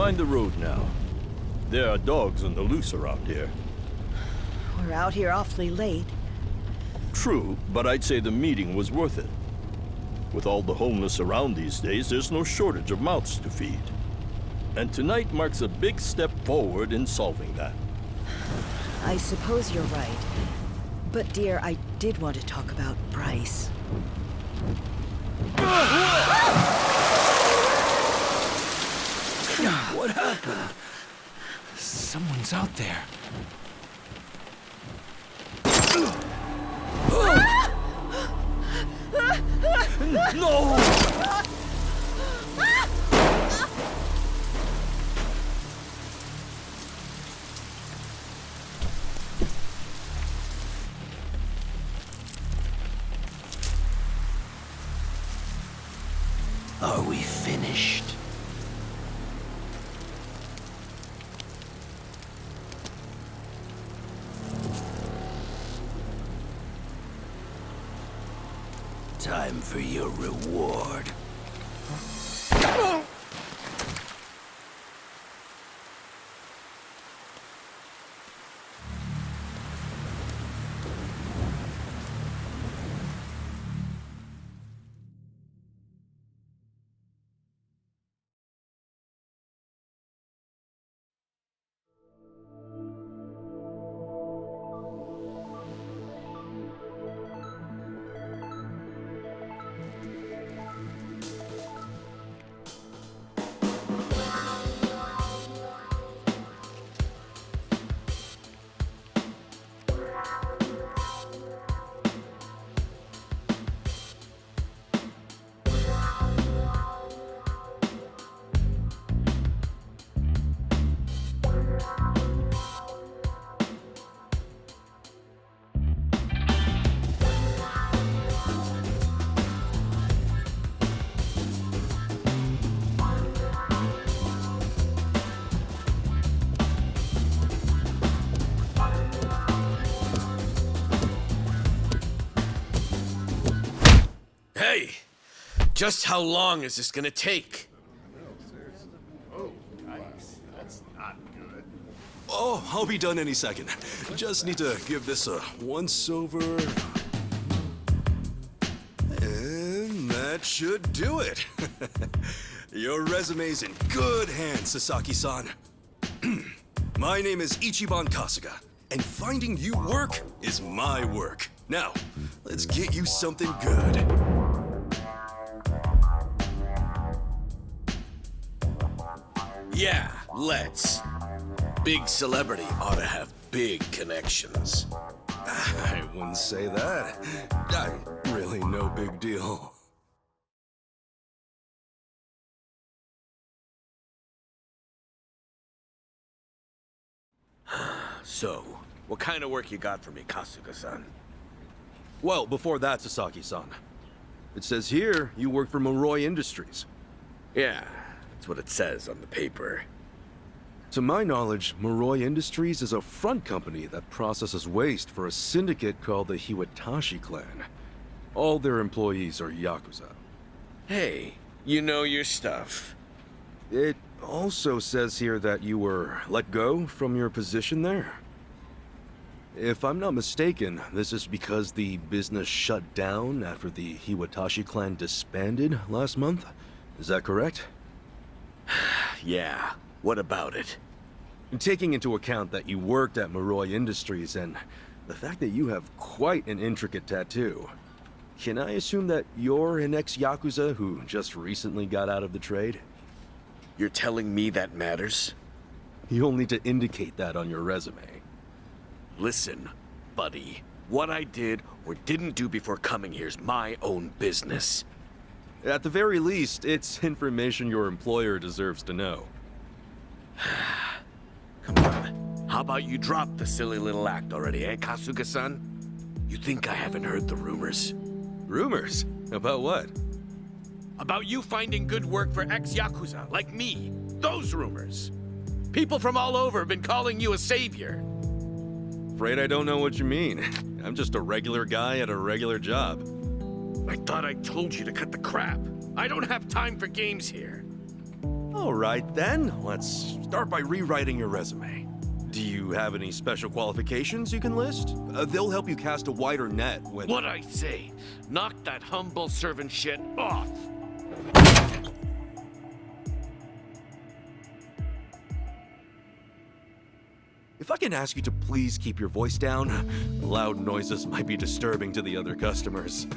Mind the road now. There are dogs on the loose around here. We're out here awfully late. True, but I'd say the meeting was worth it. With all the homeless around these days, there's no shortage of mouths to feed. And tonight marks a big step forward in solving that. I suppose you're right. But dear, I did want to talk about Bryce. What happened? Someone's out there. No! Are we finished? Time for your reward. Hey! Just how long is this gonna take? Oh, I'll be done any second. Just need to give this a once-over. And that should do it. Your resume's in good hands, Sasaki-san. My name is Ichiban Kasuga, and finding you work is my work. Now, let's get you something good. Yeah, let's. Big celebrity ought to have big connections. I wouldn't say that. I'm really no big deal. So, what kind of work you got for me, Kasuga-san? Well, before that, Sasaki-san. It says here you work for Moroi Industries. Yeah, that's what it says on the paper. To my knowledge, Moroi Industries is a front company that processes waste for a syndicate called the Hiwatashi clan. All their employees are Yakuza. Hey, you know your stuff. It also says here that you were let go from your position there. If I'm not mistaken, this is because the business shut down after the Hiwatashi clan disbanded last month. Is that correct? Yeah, what about it? Taking into account that you worked at Moroi Industries and the fact that you have quite an intricate tattoo, can I assume that you're an ex-Yakuza who just recently got out of the trade? You're telling me that matters? You'll need to indicate that on your resume. Listen, buddy. What I did or didn't do before coming here's my own business. At the very least, it's information your employer deserves to know. Come on. How about you drop the silly little act already, eh, Kasuga-san? You think I haven't heard the rumors? Rumors? About what? About you finding good work for ex-Yakuza, like me. Those rumors. People from all over have been calling you a savior. Afraid I don't know what you mean. I'm just a regular guy at a regular job. I thought I told you to cut the crap. I don't have time for games here. All right, then. Let's start by rewriting your resume. Do you have any special qualifications you can list? They'll help you cast a wider net when... What I say, knock that humble servant shit off. If I can ask you to please keep your voice down, loud noises might be disturbing to the other customers.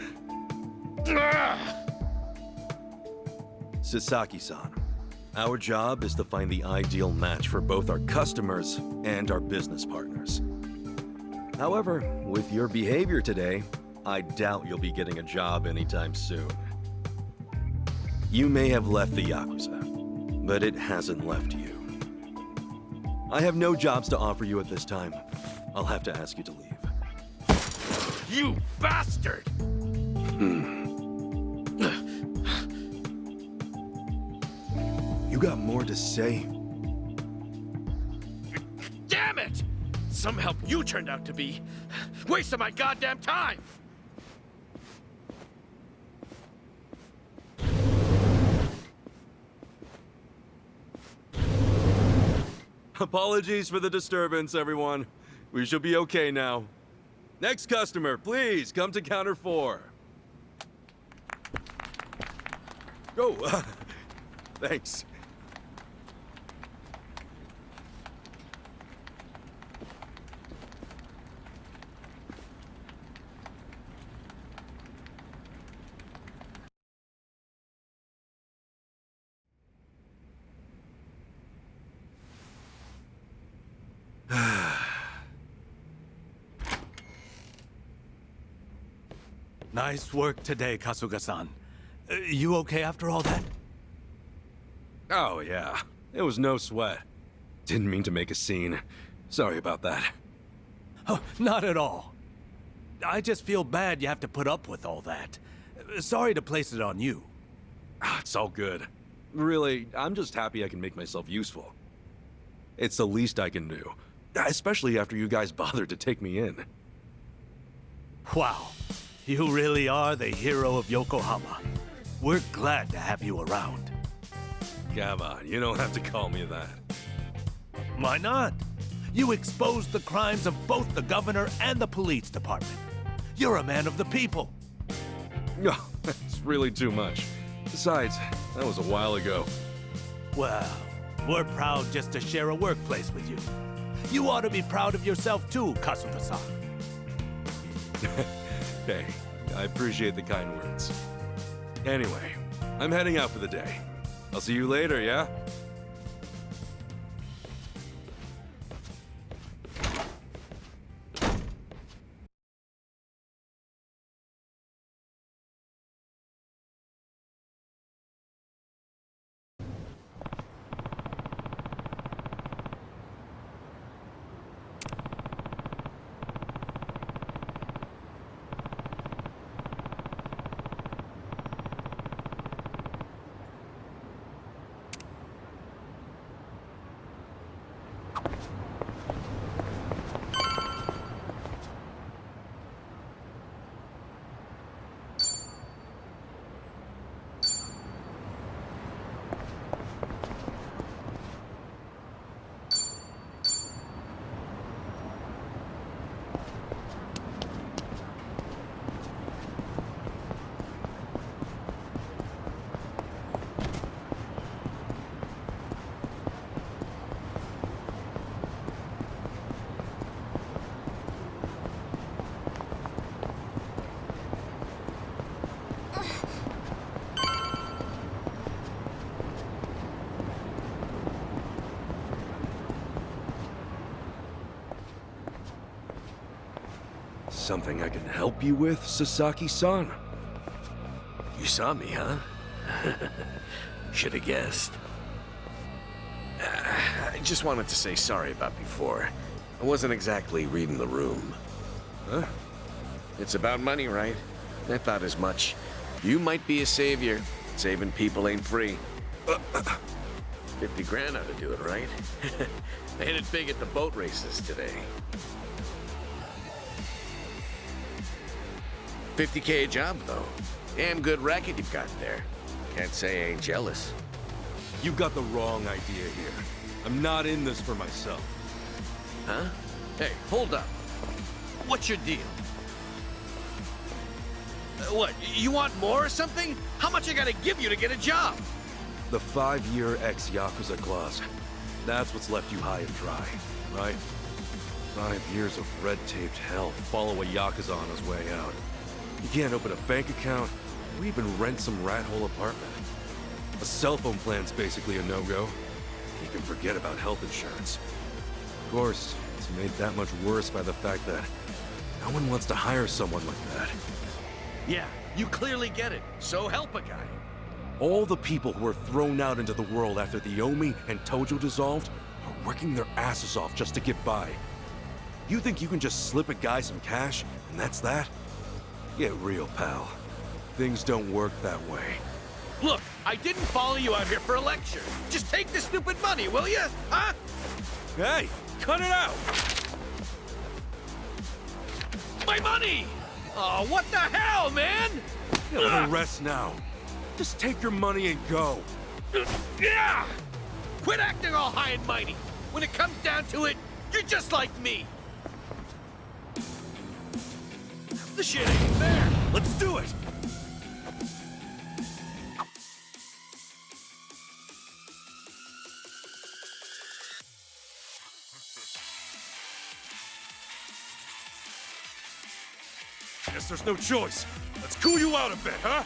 Sasaki-san, our job is to find the ideal match for both our customers and our business partners. However, with your behavior today, I doubt you'll be getting a job anytime soon. You may have left the Yakuza, but it hasn't left you. I have no jobs to offer you at this time. I'll have to ask you to leave. You bastard! You got more to say? Damn it! Some help you turned out to be. Wasting my goddamn time! Apologies for the disturbance, everyone. We should be okay now. Next customer, please come to counter 4. Oh, thanks. Nice work today, Kasuga-san. You okay after all that? Oh, yeah. It was no sweat. Didn't mean to make a scene. Sorry about that. Oh, not at all. I just feel bad you have to put up with all that. Sorry to place it on you. It's all good. Really, I'm just happy I can make myself useful. It's the least I can do. Especially after you guys bothered to take me in. Wow. You really are the hero of Yokohama. We're glad to have you around. Come on, you don't have to call me that. Why not? You exposed the crimes of both the governor and the police department. You're a man of the people. No, that's really too much. Besides, that was a while ago. Well, we're proud just to share a workplace with you. You ought to be proud of yourself too, Kasuga-san. Hey, I appreciate the kind words. Anyway, I'm heading out for the day. I'll see you later, yeah? Something I can help you with, Sasaki-san? You saw me, huh? Should have guessed. I just wanted to say sorry about before. I wasn't exactly reading the room. Huh? It's about money, right? I thought as much. You might be a savior. Saving people ain't free. 50 grand ought to do it, right? I hit it big at the boat races today. 50K a job, though. Damn good racket you've got there. Can't say I ain't jealous. You got the wrong idea here. I'm not in this for myself. Huh? Hey, hold up. What's your deal? What, you want more or something? How much I gotta give you to get a job? The 5-year ex-Yakuza clause. That's what's left you high and dry, right? 5 years of red-taped hell follow a Yakuza on his way out. You can't open a bank account, or even rent some rat-hole apartment. A cell phone plan's basically a no-go. You can forget about health insurance. Of course, it's made that much worse by the fact that no one wants to hire someone like that. Yeah, you clearly get it. So help a guy. All the people who were thrown out into the world after the Omi and Tojo dissolved are working their asses off just to get by. You think you can just slip a guy some cash, and that's that? Get real, pal. Things don't work that way. Look, I didn't follow you out here for a lecture. Just take the stupid money, will you? Huh? Hey, cut it out! My money! Oh, what the hell, man? You'll rest now. Just take your money and go. Yeah! Quit acting all high and mighty. When it comes down to it, you're just like me. The shit ain't fair. Let's do it! Guess there's no choice. Let's cool you out a bit, huh?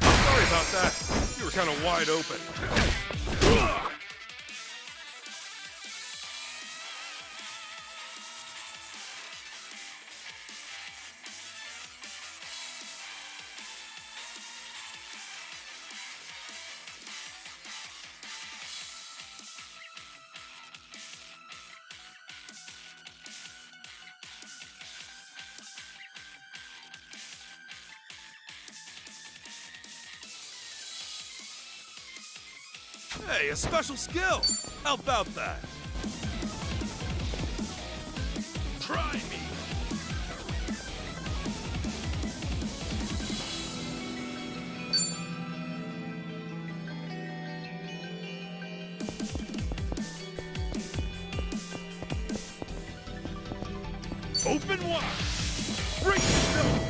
Sorry about that. You were kind of wide open. Hey, a special skill! How about that? Try me! Open wide! Break yourself!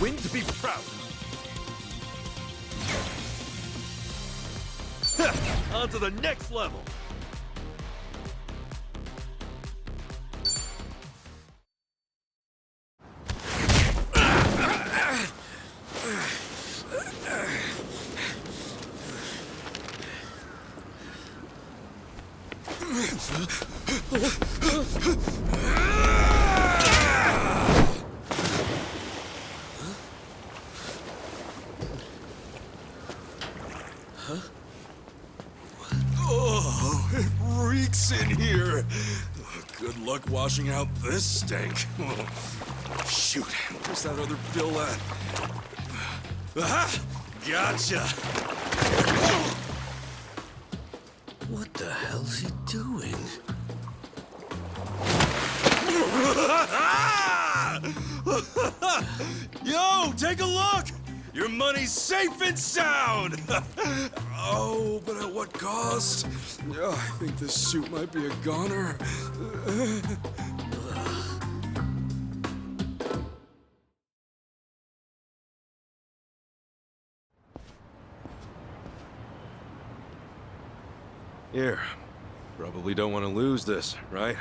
Win to be proud. On to the next level. Oh, it reeks in here. Good luck washing out this stank. Oh, shoot, where's that other bill at? Aha! Gotcha! What the hell's he doing? Yo, take a look! Your money's safe and sound! Oh, but at what cost? Oh, I think this suit might be a goner. Here. Probably don't want to lose this, right?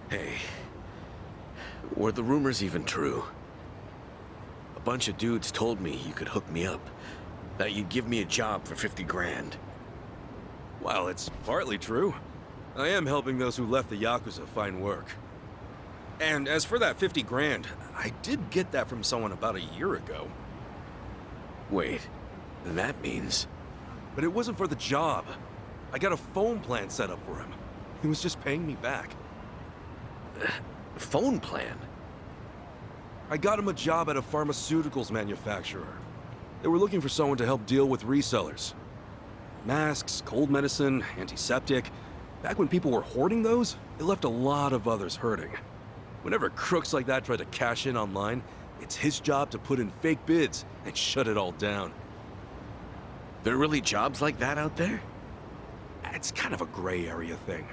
Hey, were the rumors even true? A bunch of dudes told me you could hook me up, that you'd give me a job for 50 grand. Well, it's partly true. I am helping those who left the Yakuza find work. And as for that 50 grand, I did get that from someone about a year ago. Wait, that means... But it wasn't for the job. I got a phone plan set up for him. He was just paying me back. Phone plan? I got him a job at a pharmaceuticals manufacturer. They were looking for someone to help deal with resellers. Masks, cold medicine, antiseptic. Back when people were hoarding those, it left a lot of others hurting. Whenever crooks like that try to cash in online, it's his job to put in fake bids and shut it all down. There are really jobs like that out there? It's kind of a gray area thing.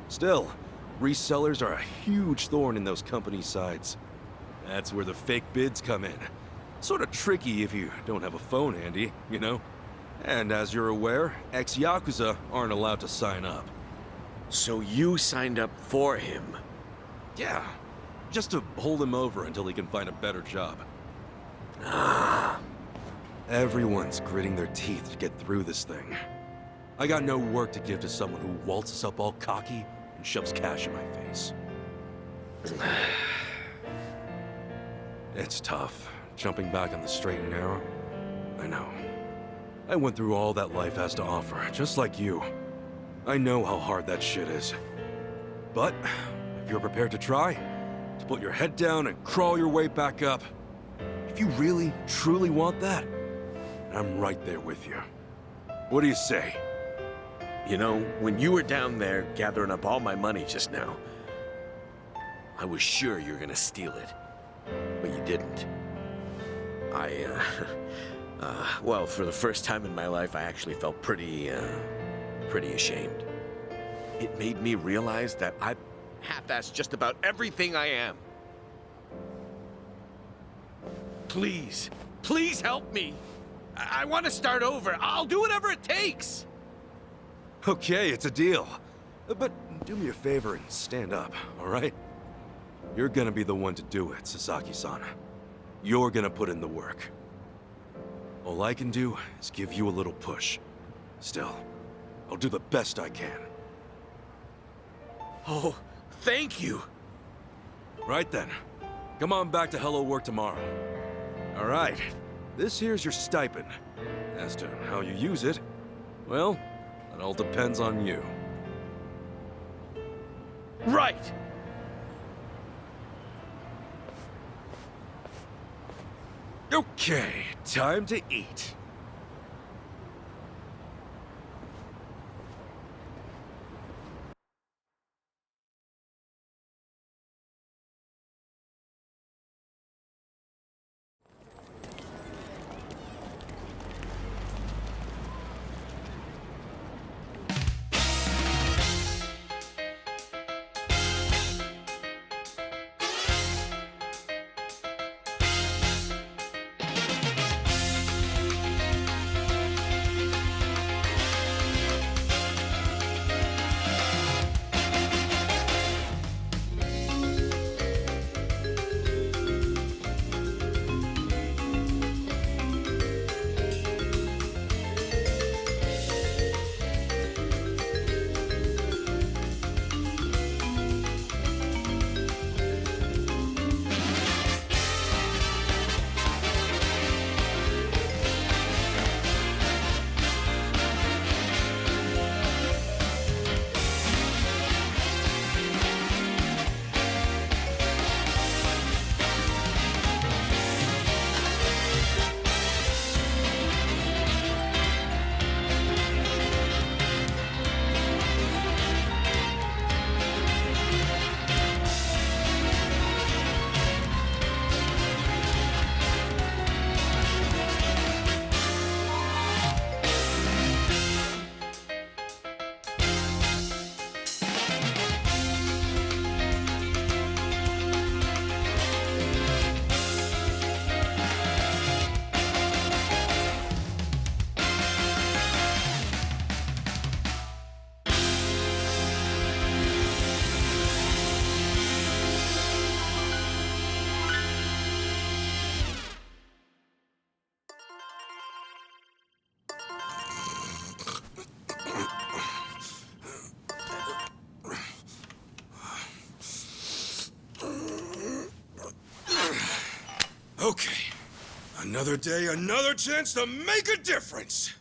Still, resellers are a huge thorn in those companies' sides. That's where the fake bids come in. Sort of tricky if you don't have a phone handy, you know? And as you're aware, ex-Yakuza aren't allowed to sign up. So you signed up for him? Yeah, just to hold him over until he can find a better job. Everyone's gritting their teeth to get through this thing. I got no work to give to someone who waltzes up all cocky and shoves cash in my face. It's tough, jumping back on the straight and narrow. I know. I went through all that life has to offer, just like you. I know how hard that shit is. But, if you're prepared to try, to put your head down and crawl your way back up, if you really, truly want that, I'm right there with you. What do you say? You know, when you were down there gathering up all my money just now, I was sure you were gonna steal it. But you didn't. Well, for the first time in my life, I actually felt pretty ashamed. It made me realize that I've half-assed just about everything I am. Please, please help me. I want to start over. I'll do whatever it takes. Okay, it's a deal. But do me a favor and stand up, all right? You're gonna be the one to do it, Sasaki-san. You're gonna put in the work. All I can do is give you a little push. Still, I'll do the best I can. Oh, thank you. Right then. Come on back to Hello Work tomorrow. All right. This here's your stipend. As to how you use it, well, that all depends on you. Right. Okay, time to eat. Okay. Another day, another chance to make a difference!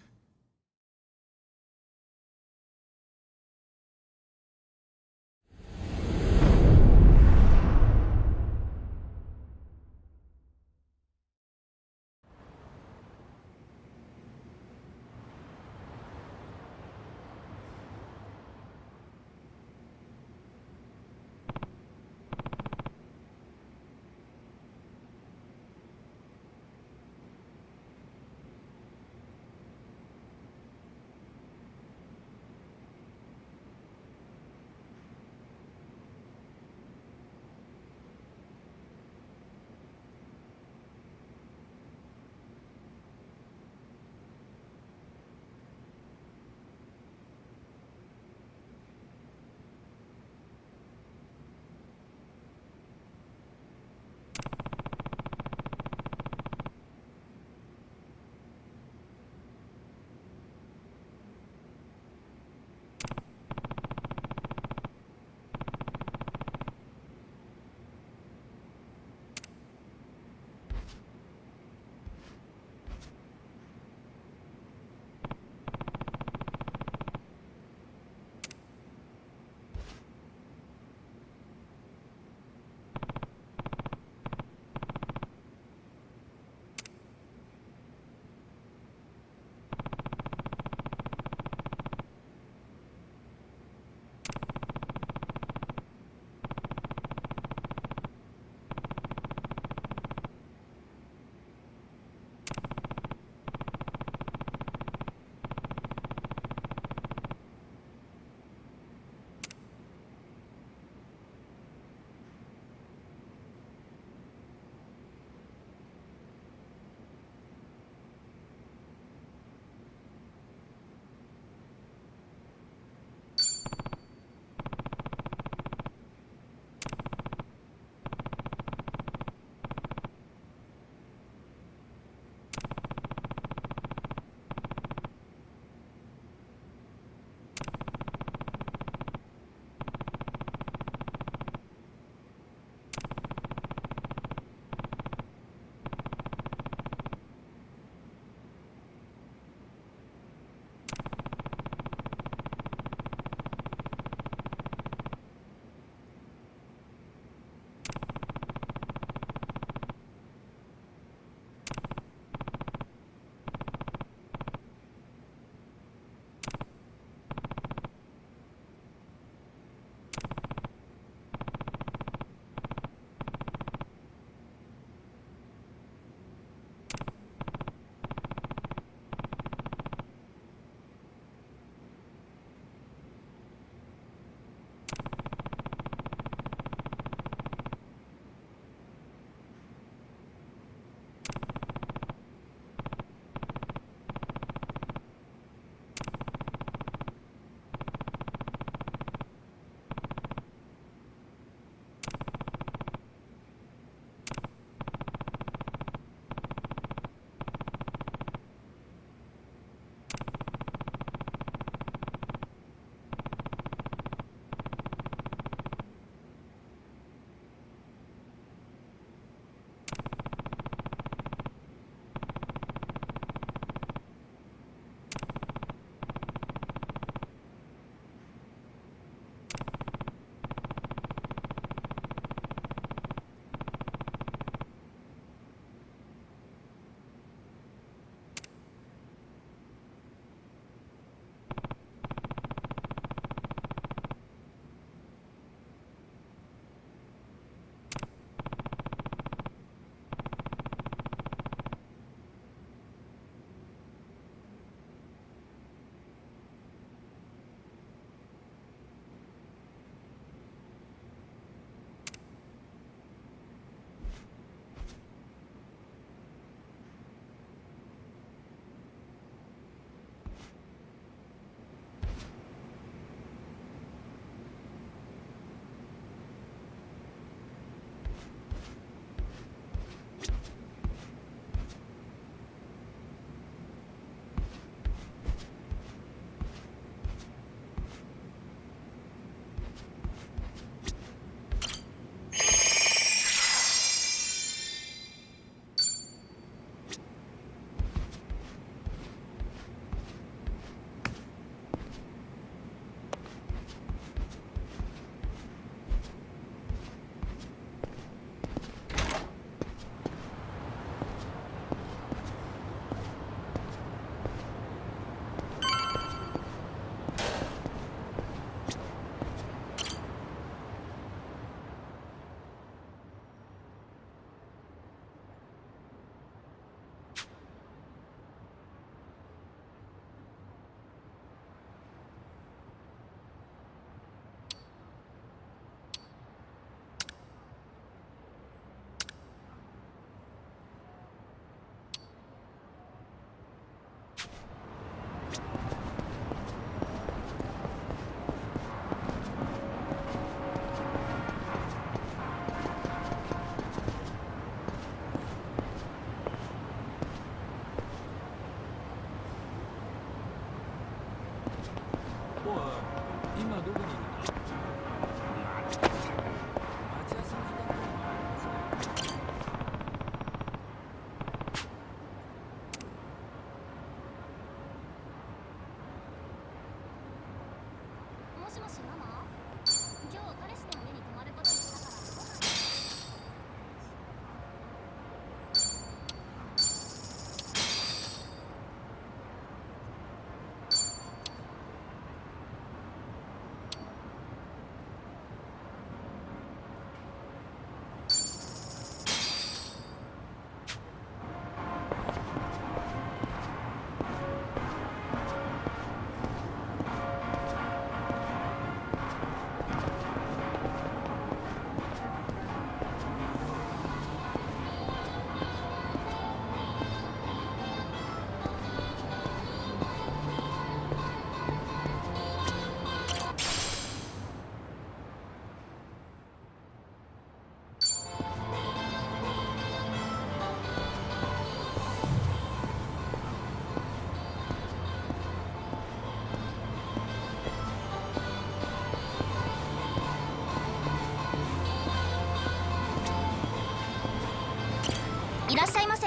いらっしゃいませ。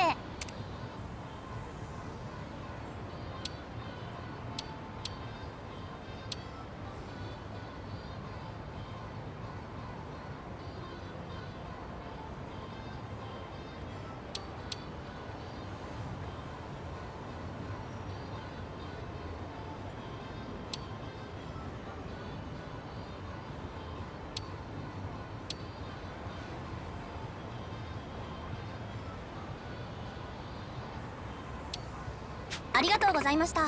ありがとうございました。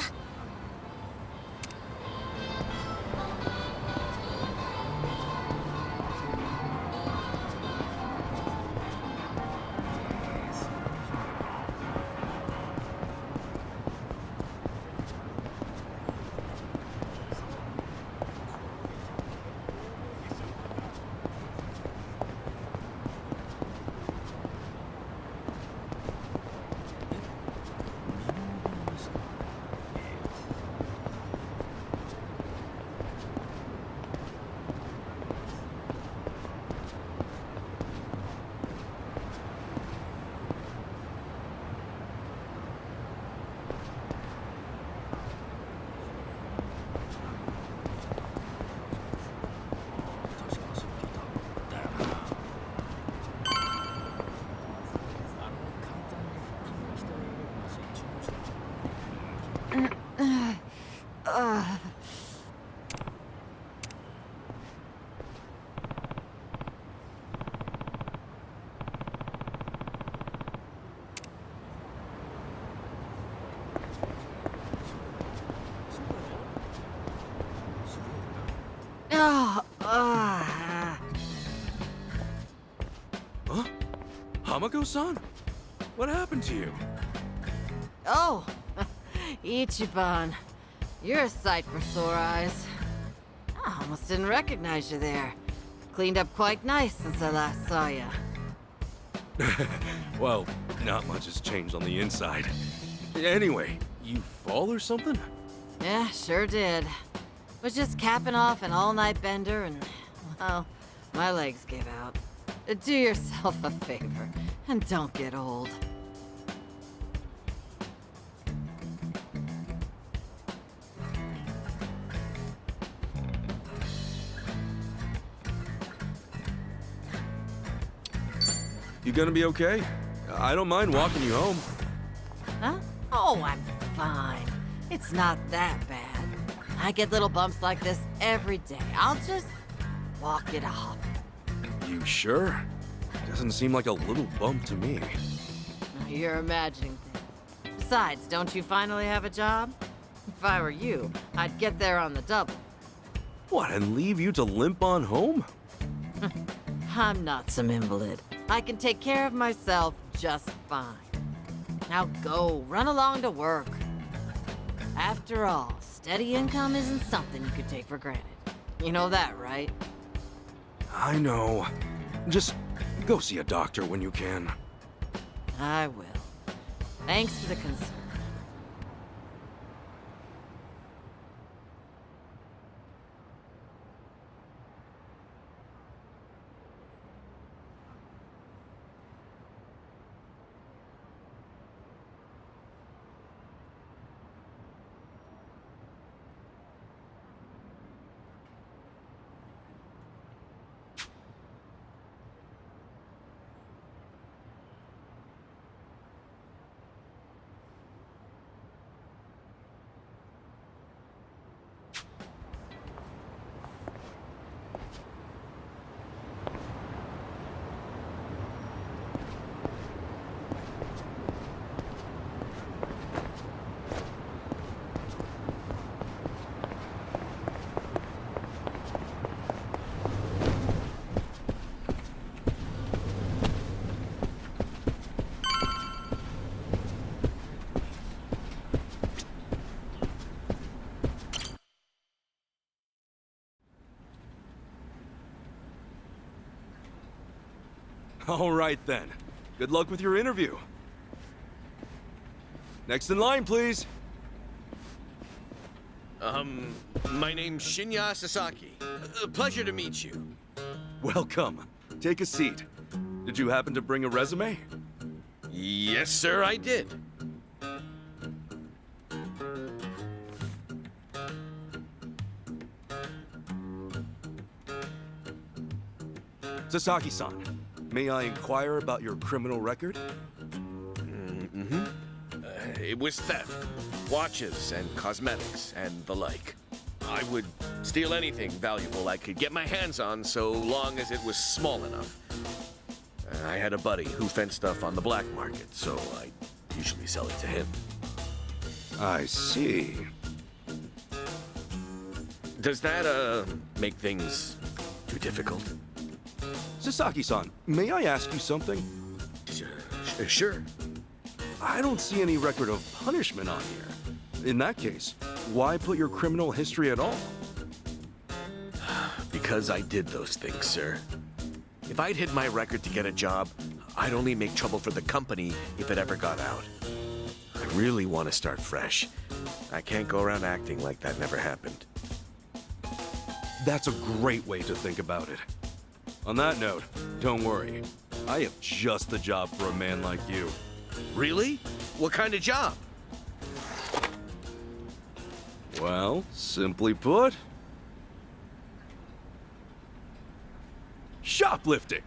Huh? Hamako-san? What happened to you? Oh, Ichiban. You're a sight for sore eyes. I almost didn't recognize you there. Cleaned up quite nice since I last saw you. Well, not much has changed on the inside. Anyway, you fall or something? Yeah, sure did. Was just capping off an all-night bender and, well, my legs gave out. Do yourself a favor and don't get old. You gonna be okay? I don't mind walking you home. Huh? Oh, I'm fine. It's not that bad. I get little bumps like this every day. I'll just walk it off. You sure? Doesn't seem like a little bump to me. You're imagining things. Besides, don't you finally have a job? If I were you, I'd get there on the double. What, and leave you to limp on home? I'm not some invalid. I can take care of myself just fine. Now go, run along to work. After all, steady income isn't something you could take for granted. You know that, right? I know. Just go see a doctor when you can. I will. Thanks for the concern. All right then. Good luck with your interview. Next in line, please. My name's Shinya Sasaki. Pleasure to meet you. Welcome. Take a seat. Did you happen to bring a resume? Yes, sir, I did. Sasaki-san, may I inquire about your criminal record? It was theft, watches and cosmetics and the like. I would steal anything valuable I could get my hands on so long as it was small enough. I had a buddy who fenced stuff on the black market, so I usually sell it to him. I see. Does that, make things too difficult? Sasaki-san, may I ask you something? Sure. I don't see any record of punishment on here. In that case, why put your criminal history at all? Because I did those things, sir. If I'd hid my record to get a job, I'd only make trouble for the company if it ever got out. I really want to start fresh. I can't go around acting like that never happened. That's a great way to think about it. On that note, don't worry. I have just the job for a man like you. Really? What kind of job? Well, simply put... shoplifting!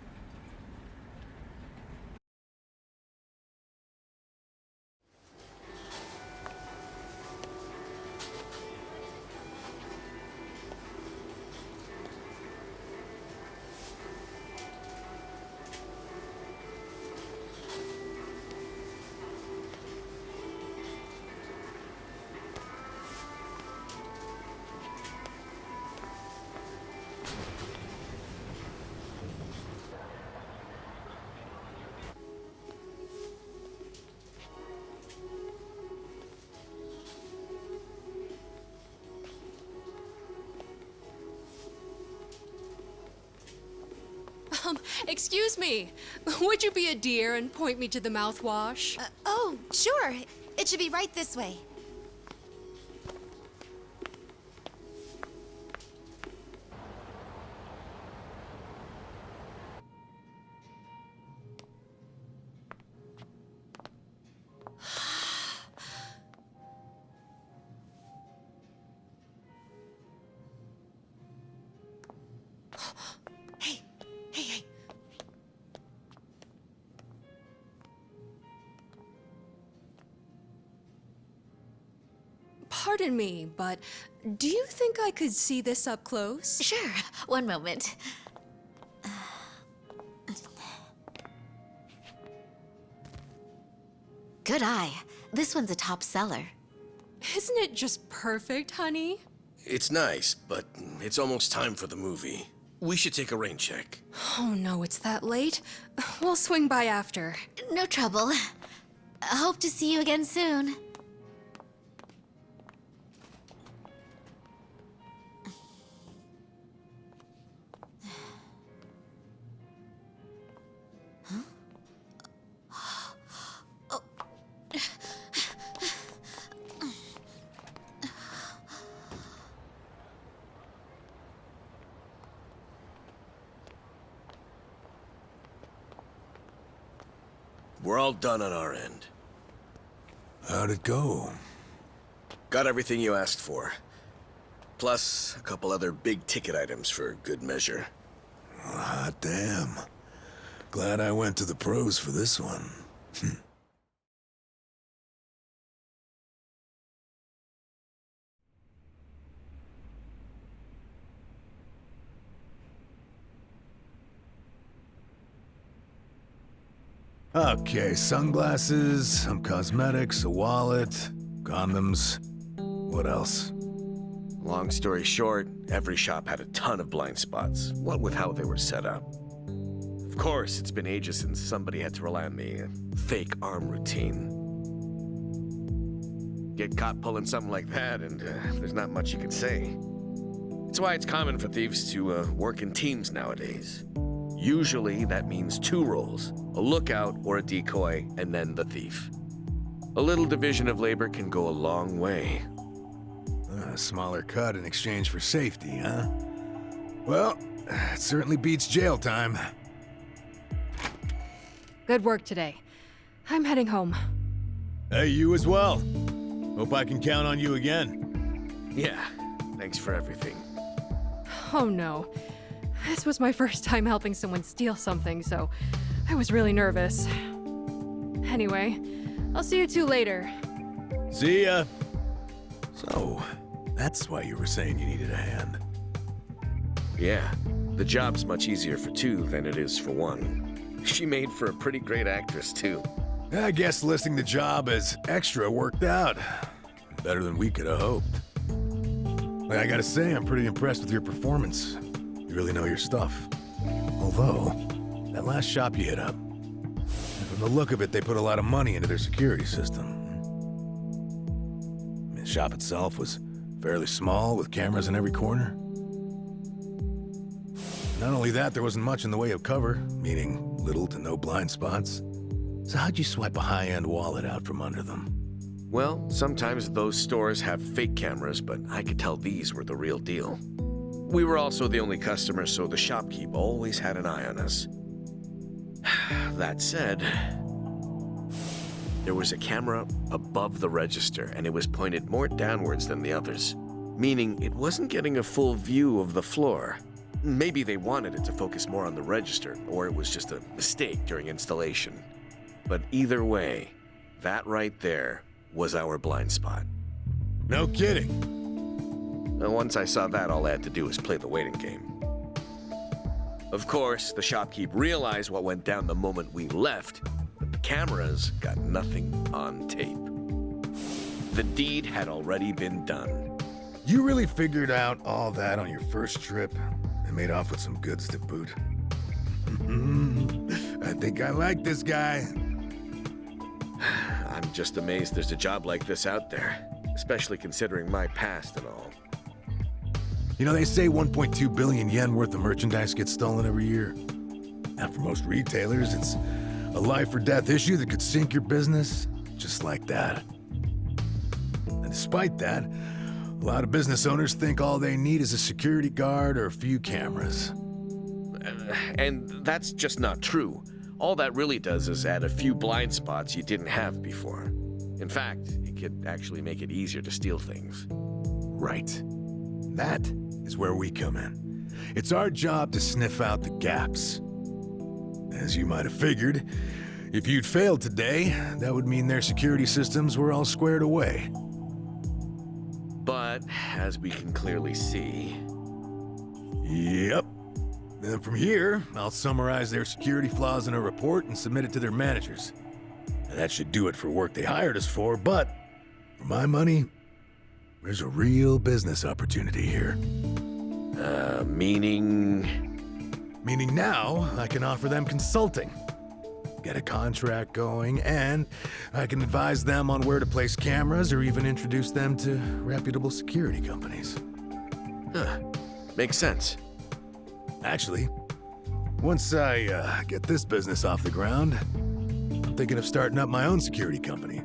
Excuse me. Would you be a dear and point me to the mouthwash? Oh, sure. It should be right this way. Hey, hey, hey. Pardon me, but do you think I could see this up close? Sure. One moment. Good eye. This one's a top seller. Isn't it just perfect, honey? It's nice, but it's almost time for the movie. We should take a rain check. Oh no, it's that late. We'll swing by after. No trouble. Hope to see you again soon. We're all done on our end. How'd it go? Got everything you asked for. Plus, a couple other big-ticket items for good measure. Hot damn. Glad I went to the pros for this one. Okay, sunglasses, some cosmetics, a wallet, condoms. What else? Long story short, every shop had a ton of blind spots, what with how they were set up. Of course, it's been ages since somebody had to rely on the fake arm routine. Get caught pulling something like that, and there's not much you can say. It's why it's common for thieves to work in teams nowadays. Usually, that means 2 roles, a lookout or a decoy, and then the thief. A little division of labor can go a long way. A smaller cut in exchange for safety, huh? Well, it certainly beats jail time. Good work today. I'm heading home. Hey, you as well. Hope I can count on you again. Yeah, thanks for everything. Oh no. This was my first time helping someone steal something, so I was really nervous. Anyway, I'll see you two later. See ya. So, that's why you were saying you needed a hand. Yeah, the job's much easier for 2 than it is for 1. She made for a pretty great actress, too. I guess listing the job as extra worked out. Better than we could have hoped. I gotta say, I'm pretty impressed with your performance. You really know your stuff. Although, that last shop you hit up, from the look of it, they put a lot of money into their security system. The shop itself was fairly small, with cameras in every corner. Not only that, there wasn't much in the way of cover, meaning little to no blind spots. So how'd you swipe a high-end wallet out from under them? Well, sometimes those stores have fake cameras, but I could tell these were the real deal. We were also the only customers, so the shopkeep always had an eye on us. That said, there was a camera above the register, and it was pointed more downwards than the others, meaning it wasn't getting a full view of the floor. Maybe they wanted it to focus more on the register, or it was just a mistake during installation. But either way, that right there was our blind spot. No kidding. And once I saw that, all I had to do was play the waiting game. Of course, the shopkeep realized what went down the moment we left, but the cameras got nothing on tape. The deed had already been done. You really figured out all that on your first trip and made off with some goods to boot. I think I like this guy. I'm just amazed there's a job like this out there, especially considering my past and all. You know, they say 1.2 billion yen worth of merchandise gets stolen every year. And for most retailers, it's a life or death issue that could sink your business, just like that. And despite that, a lot of business owners think all they need is a security guard or a few cameras. And that's just not true. All that really does is add a few blind spots you didn't have before. In fact, it could actually make it easier to steal things. Right. That is where we come in. It's our job to sniff out the gaps. As you might have figured, if you'd failed today, that would mean their security systems were all squared away. But, as we can clearly see... Yep. Then from here, I'll summarize their security flaws in a report and submit it to their managers. And that should do it for work they hired us for, but for my money, there's a real business opportunity here. Meaning? Meaning now, I can offer them consulting. Get a contract going, and I can advise them on where to place cameras or even introduce them to reputable security companies. Huh. Makes sense. Actually, once I get this business off the ground, I'm thinking of starting up my own security company.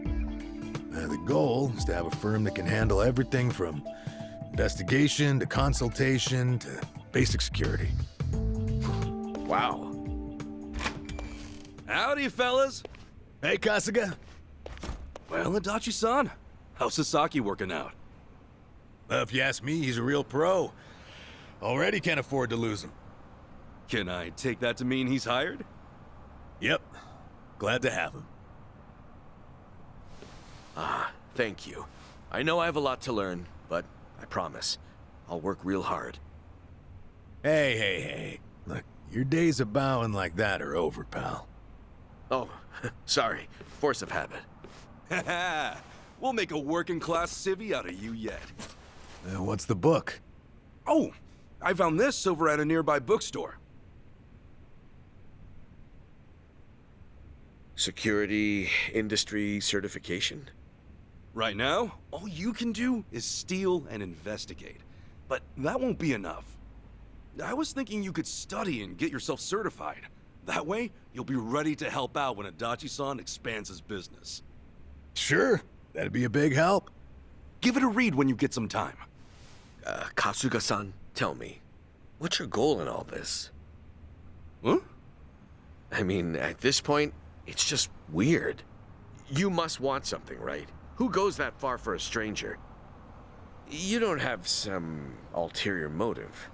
The goal is to have a firm that can handle everything from investigation to consultation to basic security. Wow. Howdy, fellas. Hey, Kasuga. Well, Adachi-san, how's Sasaki working out? If you ask me, he's a real pro. Already can't afford to lose him. Can I take that to mean he's hired? Yep. Glad to have him. Thank you. I know I have a lot to learn, but I promise, I'll work real hard. Hey. Look, your days of bowing like that are over, pal. Oh, sorry. Force of habit. Haha, we'll make a working-class civvy out of you yet. What's the book? Oh, I found this over at a nearby bookstore. Security industry certification? Right now, all you can do is steal and investigate. But that won't be enough. I was thinking you could study and get yourself certified. That way, you'll be ready to help out when Adachi-san expands his business. Sure, that'd be a big help. Give it a read when you get some time. Kasuga-san, tell me, what's your goal in all this? Huh? I mean, at this point, it's just weird. You must want something, right? Who goes that far for a stranger? You don't have some ulterior motive.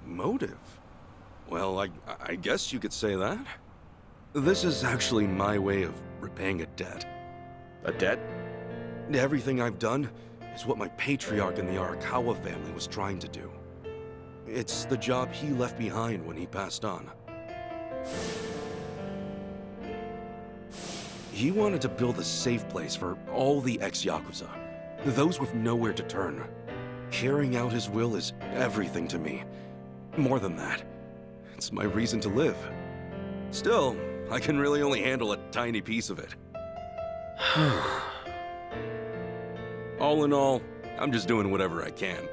Motive? Well, I guess you could say that. This is actually my way of repaying a debt. A debt? Everything I've done is what my patriarch in the Arakawa family was trying to do. It's the job he left behind when he passed on. He wanted to build a safe place for all the ex-Yakuza, those with nowhere to turn. Carrying out his will is everything to me. More than that, it's my reason to live. Still, I can really only handle a tiny piece of it. All in all, I'm just doing whatever I can.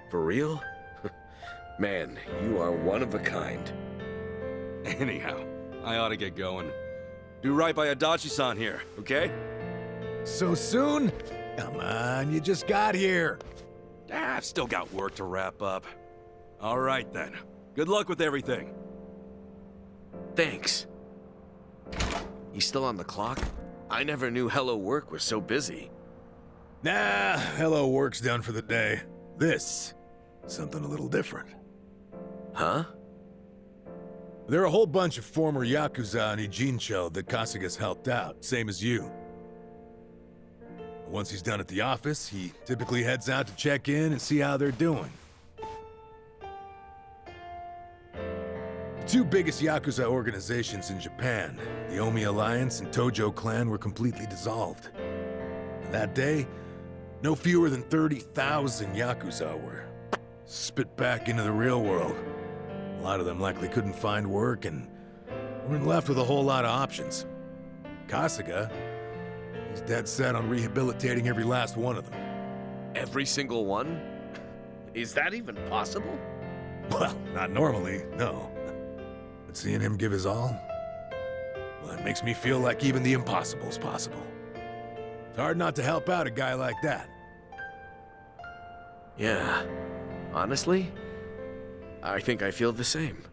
For real? Man, you are one of a kind. Anyhow, I ought to get going. Do right by Adachi-san here, okay? So soon? Come on, you just got here. I've still got work to wrap up. All right then. Good luck with everything. Thanks. You still on the clock? I never knew Hello Work was so busy. Nah, hello work's done for the day. This, something a little different. Huh? There are a whole bunch of former Yakuza in Ijincho that Kasuga's helped out, same as you. Once he's done at the office, he typically heads out to check in and see how they're doing. The two biggest Yakuza organizations in Japan, the Omi Alliance and Tojo Clan, were completely dissolved. And that day, no fewer than 30,000 Yakuza were spit back into the real world. A lot of them likely couldn't find work and weren't left with a whole lot of options. Kasuga, he's dead set on rehabilitating every last one of them. Every single one? Is that even possible? Well, not normally, no. But seeing him give his all, well, it makes me feel like even the impossible's possible. It's hard not to help out a guy like that. Yeah. Honestly, I think I feel the same.